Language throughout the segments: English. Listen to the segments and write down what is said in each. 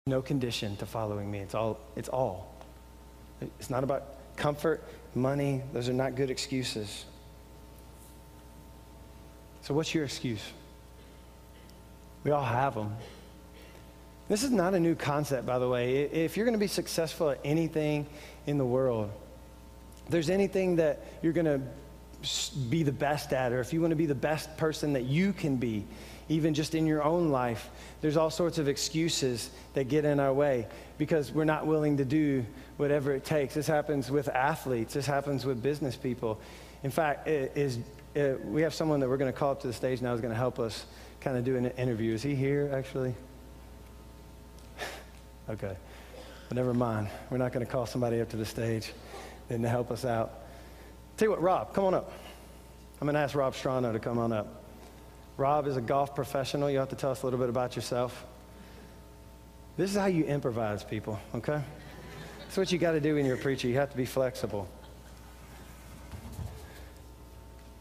no condition to following me. It's all. It's not about comfort, money. Those are not good excuses. So what's your excuse? We all have them. This is not a new concept, by the way. If you're going to be successful at anything in the world, if there's anything that you're going to be the best at, or if you want to be the best person that you can be, even just in your own life, there's all sorts of excuses that get in our way because we're not willing to do whatever it takes. This happens with athletes. This happens with business people. In fact, we have someone that we're going to call up to the stage now who's going to help us kind of do an interview. Is he here, actually? Okay. But never mind. We're not going to call somebody up to the stage then to help us out. Tell you what, Rob, come on up. I'm going to ask Rob Strano to come on up. Rob is a golf professional. You have to tell us a little bit about yourself. This is how you improvise, people, okay? That's what you got to do when you're a preacher. You have to be flexible.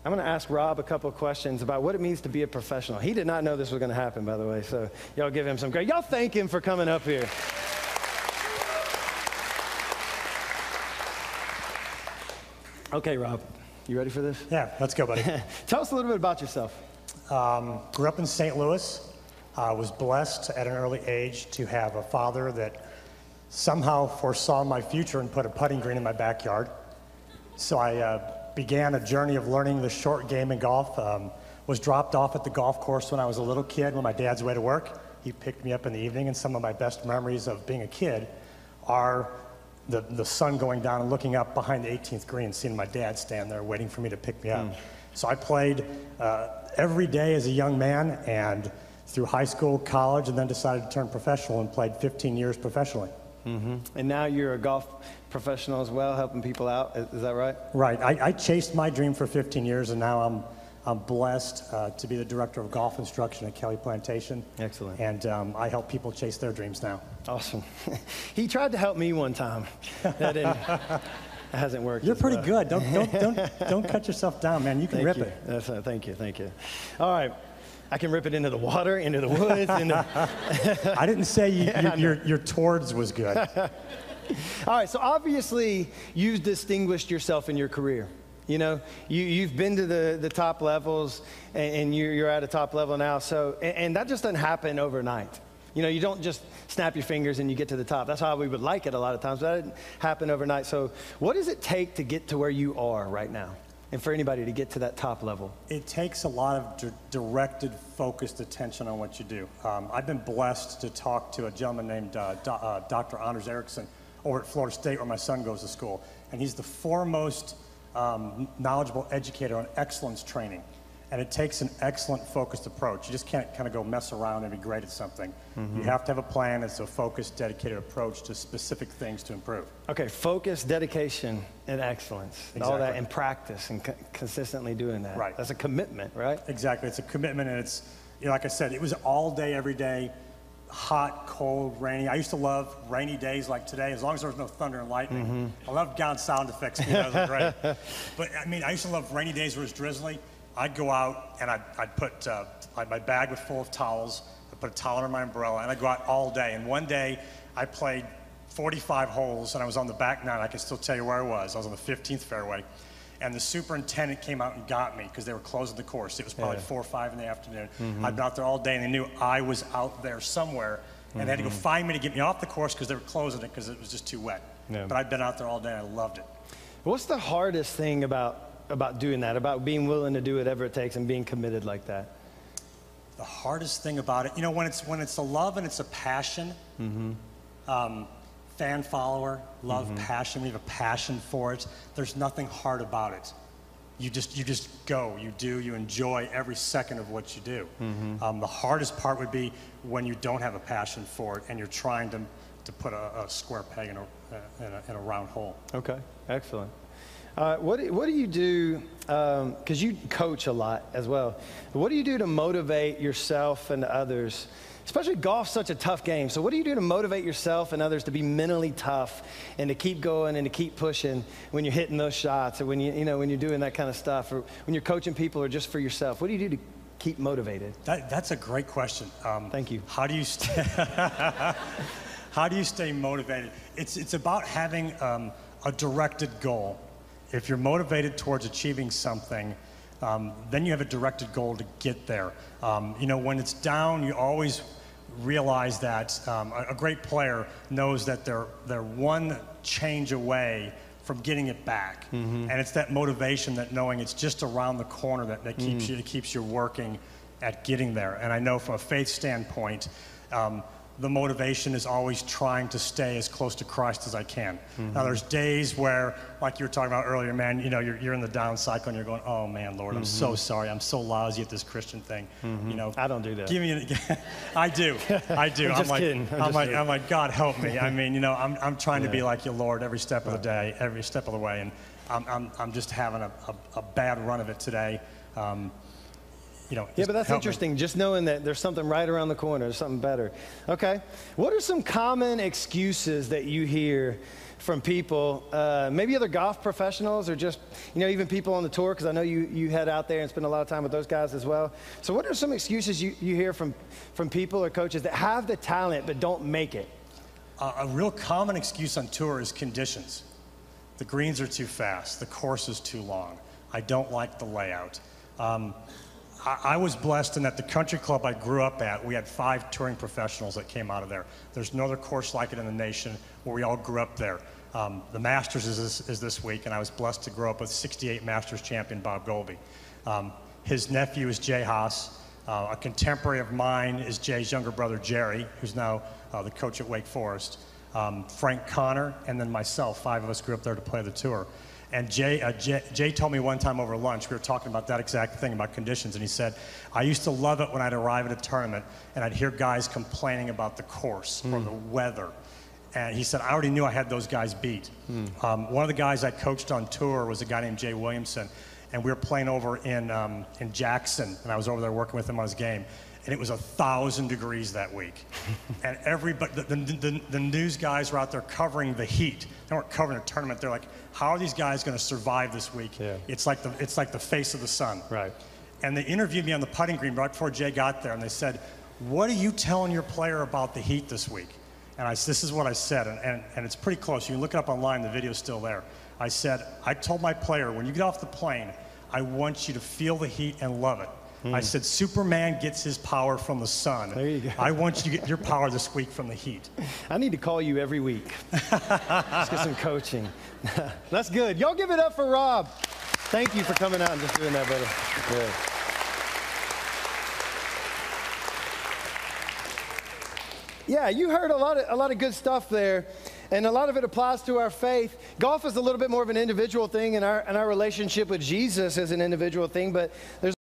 I'm going to ask Rob a couple of questions about what it means to be a professional. He did not know this was going to happen, by the way, so y'all give him some great. Y'all thank him for coming up here. Okay, Rob, you ready for this? Yeah, let's go, buddy. Tell us a little bit about yourself. Grew up in St. Louis. Was blessed at an early age to have a father that somehow foresaw my future and put a putting green in my backyard. So I began a journey of learning the short game in golf. Was dropped off at the golf course when I was a little kid when my dad's away to work. He picked me up in the evening, and some of my best memories of being a kid are the sun going down and looking up behind the 18th green, seeing my dad stand there waiting for me to pick me up. So I played every day as a young man and through high school, college, and then decided to turn professional and played 15 years professionally. And now you're a golf professional as well, helping people out. Is that right? Right. I chased my dream for 15 years, and now I'm blessed to be the director of golf instruction at Kelly Plantation. Excellent. And I help people chase their dreams now. Awesome. He tried to help me one time. That hasn't worked. You're pretty good. Don't cut yourself down, man. You can rip it. Thank you. All right. I can rip it into the water, into the woods. I didn't say your towards was good. All right, so obviously you've distinguished yourself in your career. You know, you've been to the top levels, and you're at a top level now. So, and that just doesn't happen overnight. You know, you don't just snap your fingers and you get to the top. That's how we would like it a lot of times, but that didn't happen overnight. So what does it take to get to where you are right now? And for anybody to get to that top level? It takes a lot of directed, focused attention on what you do. I've been blessed to talk to a gentleman named Dr. Anders Erickson over at Florida State, where my son goes to school. And he's the foremost knowledgeable educator on excellence training. And it takes an excellent, focused approach. You just can't kind of go mess around and be great at something. You have to have a plan. It's a focused, dedicated approach to specific things to improve. Okay, focus, dedication, and excellence. Exactly. All that in practice and consistently doing that. Right. That's a commitment, right? Exactly. It's a commitment, and it's, you know, like I said, it was all day, every day, hot, cold, rainy. I used to love rainy days like today, as long as there was no thunder and lightning. I loved down sound effects. Those were great. But, I mean, I used to love rainy days where it was drizzly. I'd go out and I'd put, my bag was full of towels. I'd put a towel under my umbrella, and I'd go out all day. And one day, I played 45 holes, and I was on the back nine. I can still tell you where I was. I was on the 15th fairway. And the superintendent came out and got me because they were closing the course. It was probably 4 or 5 in the afternoon. I'd been out there all day, and they knew I was out there somewhere. And they had to go find me to get me off the course because they were closing it because it was just too wet. But I'd been out there all day, and I loved it. What's the hardest thing about doing that, about being willing to do whatever it takes and being committed like that? The hardest thing about it, you know, when it's a love and it's a passion, fan follower, love, passion, we have a passion for it. There's nothing hard about it. You just go, you do, you enjoy every second of what you do. The hardest part would be when you don't have a passion for it and you're trying to put a square peg in a round hole. Okay, excellent. What do you do, because you coach a lot as well, what do you do to motivate yourself and others? Especially golf's such a tough game, so what do you do to motivate yourself and others to be mentally tough and to keep going and to keep pushing when you're hitting those shots, or when when you're doing that kind of stuff, or when you're coaching people, or just for yourself? What do you do to keep motivated? That's a great question. Thank you. How do you How do you stay motivated? It's about having a directed goal. If you're motivated towards achieving something, then you have a directed goal to get there. When it's down, you always realize that a great player knows that they're one change away from getting it back. And it's that motivation, that knowing it's just around the corner that keeps you working at getting there. And I know from a faith standpoint, the motivation is always trying to stay as close to Christ as I can. Now, there's days where, like you were talking about earlier, man, you're in the down cycle and you're going, oh man, Lord, I'm so sorry. I'm so lousy at this Christian thing. I don't do that. Give me I do. I'm just kidding. I'm like, God help me. I mean, I'm trying to be like you, Lord, every step of the day, every step of the way, and I'm just having a bad run of it today. Yeah, but that's interesting, just knowing that there's something right around the corner, there's something better. Okay, what are some common excuses that you hear from people, maybe other golf professionals or just, even people on the tour, because I know you head out there and spend a lot of time with those guys as well. So what are some excuses you hear from people or coaches that have the talent but don't make it? A real common excuse on tour is conditions. The greens are too fast, the course is too long, I don't like the layout. I was blessed in that the country club I grew up at, we had 5 touring professionals that came out of there. There's no other course like it in the nation where we all grew up there. The Masters is this week, and I was blessed to grow up with 68 Masters champion Bob Goldie. His nephew is Jay Haas. A contemporary of mine is Jay's younger brother, Jerry, who's now the coach at Wake Forest. Frank Connor, and then myself. 5 of us grew up there to play the tour. And Jay told me one time over lunch, we were talking about that exact thing, about conditions, and he said, I used to love it when I'd arrive at a tournament and I'd hear guys complaining about the course or the weather. And he said, I already knew I had those guys beat. One of the guys I coached on tour was a guy named Jay Williamson, and we were playing over in Jackson, and I was over there working with him on his game. And it was 1,000 degrees that week. And everybody, the news guys were out there covering the heat. They weren't covering a tournament. They're like, how are these guys going to survive this week? Yeah. It's like the face of the sun. Right. And they interviewed me on the putting green right before Jay got there, and they said, what are you telling your player about the heat this week? And this is what I said, and it's pretty close. You can look it up online. The video's still there. I said, I told my player, when you get off the plane, I want you to feel the heat and love it. I said, Superman gets his power from the sun. There you go. I want you to get your power this week from the heat. I need to call you every week. Let's get some coaching. That's good. Y'all give it up for Rob. Thank you for coming out and just doing that, brother. Good. Yeah, you heard a lot of good stuff there, and a lot of it applies to our faith. Golf is a little bit more of an individual thing, and our relationship with Jesus is an individual thing, but there's